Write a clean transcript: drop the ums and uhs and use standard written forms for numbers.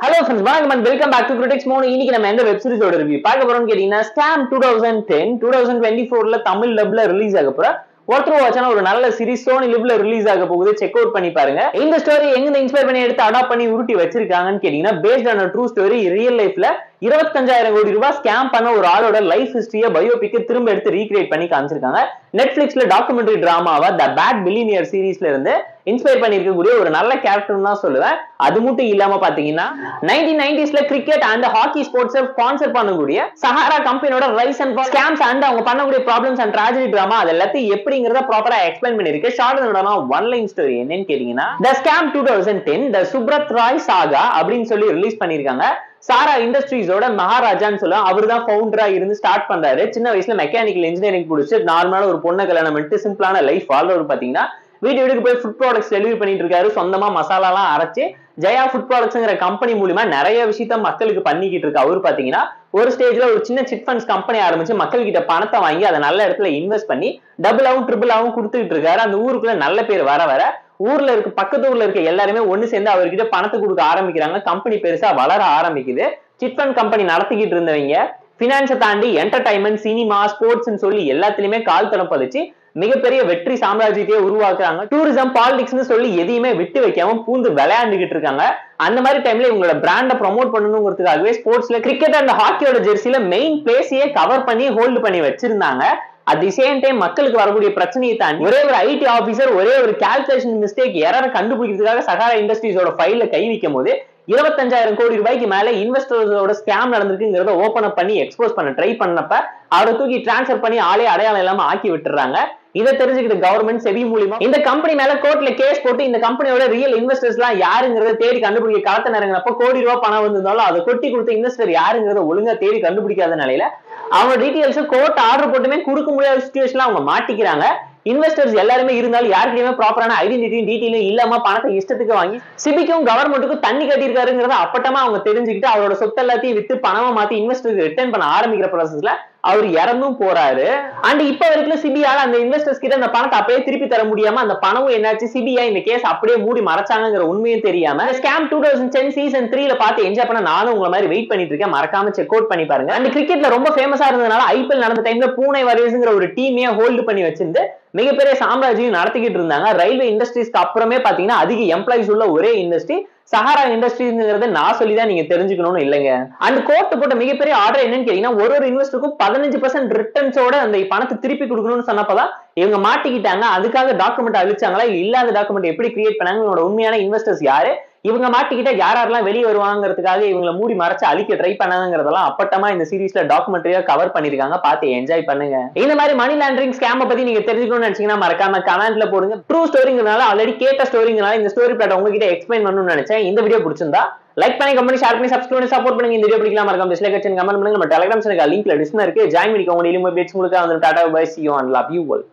Hello friends, welcome and welcome back to Critics Mode. இன்னைக்கு நம்ம எந்த வெப் சீரிஸோட ரிவ்யூ பார்க்க போறோம்னு கேட்டீங்கன்னா ஸ்கேம் 2024ல தமிழ் டப்ல ரிலீஸ் ஆக போற ஒருத்தர் வாட்சான ஒரு நல்ல சீரிஸ் சோனி லிவ்ல ரிலீஸ் ஆக போகுது. செக் அவுட் பண்ணி பாருங்க. இந்த ஸ்டோரி எங்க இன்ஸ்பயர் பண்ணி எடுத்து அடாப்ட் பண்ணி உருட்டி வச்சிருக்காங்கன்னு கேட்டீங்கன்னா based on true story. Real லைஃப்ல 25,000 கோடி ரூபாய் ஸ்கேம் பண்ண ஒரு ஆளோட லைஃப் ஹிஸ்டரிய பயோபிக்க திரும்ப எடுத்து ரீக்ரியேட் பண்ணி காமிச்சிருக்காங்க. நெட்ஃபிளிக்ஸ்ல டாக்குமெண்ட்ரி டிராமாவா த பேட் பில்லியனியர் சீரீஸ்ல இருந்து இன்ஸ்பயர் பண்ணி இருக்கக்கூடிய ஒரு நல்ல கேரக்டர் தான் சொல்லுவேன். அது மட்டும் இல்லாம பாத்தீங்கன்னா 1990ஸ்ல cricket and hockey sports sponsor பண்ணக்கூடிய சஹாரா கம்பெனியோட ரைஸ் அண்ட் ஸ்கேம்ஸ் அண்ட் அவங்க பண்ணக்கூடிய ப்ராப்ளம்ஸ் அண்ட் ட்ராஜடி டிராமா அது எல்லாத்தையும் எப்படிங்கறத ப்ராப்பரா எக்ஸ்பிளைன் பண்ணிருக்கு. ஷார்ட் ஒன் லைன் ஸ்டோரி என்னன்னு கேட்டீங்கன்னா த ஸ்கேம் 2010 த சுப்ரத் ராய் சாகா அப்படின்னு சொல்லி ரிலீஸ் பண்ணிருக்காங்க. சாரா இண்டஸ்ட்ரீஸோட மகாராஜான்னு சொல்லுவாங்க. அவர் தான் ஃபவுண்டரா இருந்து ஸ்டார்ட் பண்றாரு. சின்ன வயசுல மெக்கானிக்கல் இன்ஜினியரிங் முடிச்சு நார்மலான ஒரு பொண்ணை கல்யாணம் பண்ணிட்டு சிம்பிளான லைஃப் வாழ்றவர் பாத்தீங்கன்னா வீட்டுக்கு போய் ஃபுட் ப்ராடக்ட்ஸ் டெலிவரி பண்ணிட்டு இருக்காரு. சொந்தமா மசாலாலாம் அரைச்சு ஜெயா ஃபுட் ப்ராடக்ட்ஸ்ங்கிற கம்பெனி மூலியமா நிறைய விஷயத்த மக்களுக்கு பண்ணிக்கிட்டு இருக்கு. அவர் பாத்தீங்கன்னா ஒரு ஸ்டேஜ்ல ஒரு சின்ன சிட் ஃபண்ட்ஸ் கம்பெனி ஆரம்பிச்சு மக்கள் கிட்ட பணத்தை வாங்கி அதை நல்ல இடத்துல இன்வெஸ்ட் பண்ணி டபுளாவும் ட்ரிபிளாவும் கொடுத்துட்டு இருக்காரு. அந்த ஊருக்குள்ள நல்ல பேர் வர வர ஊர்ல இருக்க பக்கத்து ஊர்ல இருக்க எல்லாருமே ஒண்ணு சேர்ந்து அவர்கிட்ட பணத்தை கொடுக்க ஆரம்பிக்கிறாங்க. கம்பெனி பெருசா வளர ஆரம்பிக்குது. சிட் ஃபண்ட் கம்பெனி நடத்திக்கிட்டு இருந்தவங்க பினான்ஸை தாண்டி என்டர்டைன்மெண்ட், சினிமா, ஸ்போர்ட்ஸ் சொல்லி எல்லாத்திலுமே கால் தடம் பதிச்சு மிகப்பெரிய வெற்றி சாம்ராஜ்யத்தையே உருவாக்குறாங்க. டூரிசம், பாலிடிக்ஸ்னு சொல்லி எதையுமே விட்டு வைக்காம பூந்து விளையாண்டுகிட்டு இருக்காங்க. அந்த மாதிரி டைம்ல இவங்களோட பிராண்டை ப்ரமோட் பண்ணணுங்கிறதுக்காகவே ஸ்போர்ட்ஸ்ல கிரிக்கெட் அண்ட் ஹாக்கியோட ஜெர்சில மெயின் பிளேஸையே கவர் பண்ணி ஹோல்டு பண்ணி வச்சிருந்தாங்க. அட் தி சேம் டைம் மக்களுக்கு வரக்கூடிய பிரச்சனையை தாண்டி ஒரே ஒரு ஐடி ஆபீசர் ஒரே ஒரு கால்குலேஷன் மிஸ்டேக் எரரை கண்டுபிடிக்கிறதுக்காக சஹாரா இண்டஸ்ட்ரீஸோட ஃபைல கை வைக்கும் போது 25,000 கோடி ரூபாய்க்கு மேல இன்வெஸ்டர்ஸோட ஸ்கேம் நடந்திருக்குங்கிறத ஓபன் அப் பண்ணி எக்ஸ்போஸ் பண்ண ட்ரை பண்ணப்ப அவரை தூக்கி டிரான்ஸ்பர் பண்ணி ஆளே அடையாளம் இல்லாம ஆக்கி விட்டுறாங்க. இதை தெரிஞ்சுக்கிட்டு கவர்மெண்ட் செபி மூலியமா இந்த கம்பெனி மேல கோர்ட்ல கேஸ் போட்டு இந்த கம்பெனியோட ரியல் இன்வெஸ்டர்ஸ் எல்லாம் யாருங்கிறத தேடி கண்டுபிடிக்க களத்தை நெருங்கினப்ப கோடி ரூபாய் பணம் வந்திருந்தாலும் அதை கொட்டி கொடுத்த இன்வெஸ்டர் யாருங்கிறத ஒழுங்கா தேடி கண்டுபிடிக்காத நிலையில அவங்க டீடைல்ஸ் கோர்ட் ஆர்டர் போட்டுமே கொடுக்க முடியாத சிச்சுவேஷன்ல அவங்க மாட்டிக்கிறாங்க. இன்வெஸ்டர்ஸ் எல்லாருமே இருந்தாலும் யாருக்குமே ப்ராப்பரான ஐடென்டிட்டி டீடைலும் இல்லாம பணத்தை இஷ்டத்துக்கு வாங்கி சிபிக்கும் கவர்மெண்ட்டுக்கும் தண்ணி கட்டியிருக்காருங்கிறத அப்பட்டமா அவங்க தெரிஞ்சுக்கிட்டு அவரோட சொத்து எல்லாத்தையும் வித்து பணமா மாத்தி இன்வெஸ்டருக்கு ரிட்டர்ன் பண்ண ஆரம்பிக்கிற ப்ராசஸ்ல அவர் இறந்தும் போறாரு. அண்ட் இப்ப வரைக்கும் சிபிஆல அந்த இன்வெஸ்டர்ஸ் கிட்ட அந்த பணத்தை அப்படியே திருப்பி தர முடியாம அந்த பணமும் என்னாச்சு, சிபிஐ இந்த கேஸ் அப்படியே மூடி மறைச்சாங்கிற உண்மையும் தெரியாம ஸ்கேம் 2010 சீசன் 3ல பார்த்து என்ஜாய் பண்ண நானும் உங்களை மாதிரி வெயிட் பண்ணிட்டு இருக்கேன். மறக்காம செக் அவுட் பண்ணி பாருங்க. அண்ட் கிரிக்கெட்ல ரொம்ப ஃபேமஸா இருந்ததுனால ஐபிஎல் நடந்த டைம்ல பூனே வாரியர்ஸ்ங்கிற ஒரு டீமையே ஹோல்டு பண்ணி வச்சிருந்து மிகப்பெரிய சாம்ராஜ்யம் நடத்திக்கிட்டு இருந்தாங்க. ரயில்வே இண்டஸ்ட்ரீஸ்க்கு அப்புறமே பாத்தீங்கன்னா அதிக எம்ப்ளாயிஸ் உள்ள ஒரே இண்டஸ்ட்ரி சஹாரா இண்டஸ்ட்ரீஸ்ங்கிறத நான் சொல்லிதான் நீங்க தெரிஞ்சுக்கணும்னு இல்லைங்க. அந்த கோர்ட் போட்ட மிகப்பெரிய ஆர்டர் என்னன்னு கேட்டீங்கன்னா ஒரு இன்வெஸ்டருக்கும் 15% ரிட்டர்ன்ஸோட அந்த பணத்தை திருப்பி கொடுக்கணும்னு சொன்னப்பதான் இவங்க மாட்டிக்கிட்டாங்க. அதுக்காக டாக்குமெண்ட் அழிச்சாங்களா, இல்லாத டாக்குமெண்ட் எப்படி கிரியேட் பண்ணாங்க, உண்மையான இன்வெஸ்டர்ஸ் யாரு, இவங்க மாட்டிக்கிட்ட யாரெல்லாம் வெளியே வருவாங்கிறதுக்காக இவங்களை மூடி மறைச்சு அழிக்க ட்ரை பண்ணாங்கிறதெல்லாம் அப்பட்டமா இந்த சீரீஸ்ல டாக்குமெண்ட்ரியா கவர் பண்ணிருக்காங்க. பார்த்து என்ஜாய் பண்ணுங்க. இந்த மாதிரி மணி லாண்டரிங் ஸ்கேம் பத்தி நீங்க தெரிஞ்சுக்கணும்னு நினைச்சீங்கன்னா மறக்காம கமெண்ட்ல போடுங்க. ட்ரூ ஸ்டோரிங்கிறனால ஆல்ரெடி கேட்ட ஸ்டோரிங்கிறனால இந்த ஸ்டோரி பிளாட் உங்ககிட்ட எக்ஸ்பிளைன் பண்ணணும்னு நினைச்சேன். இந்த வீடியோ பிடிச்சிருந்தா லைக் பண்ணி, கமெண்ட், ஷேர் பண்ணி, சப்ஸ்கிரைப் பண்ணி சப்போர்ட் பண்ணுங்க. இந்த வீடியோ பிடிக்கலாம் மறக்காம டிஸ்லைக் அடிச்சு கமெண்ட் பண்ணுங்க. நம்ம டெலிகிராம் சேனல் லிங்க்ல டிஸ்பிளே இருக்கு. ஜாயின் பண்ணிக்கோங்க. டெய்லி அப்டேட்ஸ் உங்களுக்கு வந்து tata bye, see you and love you all.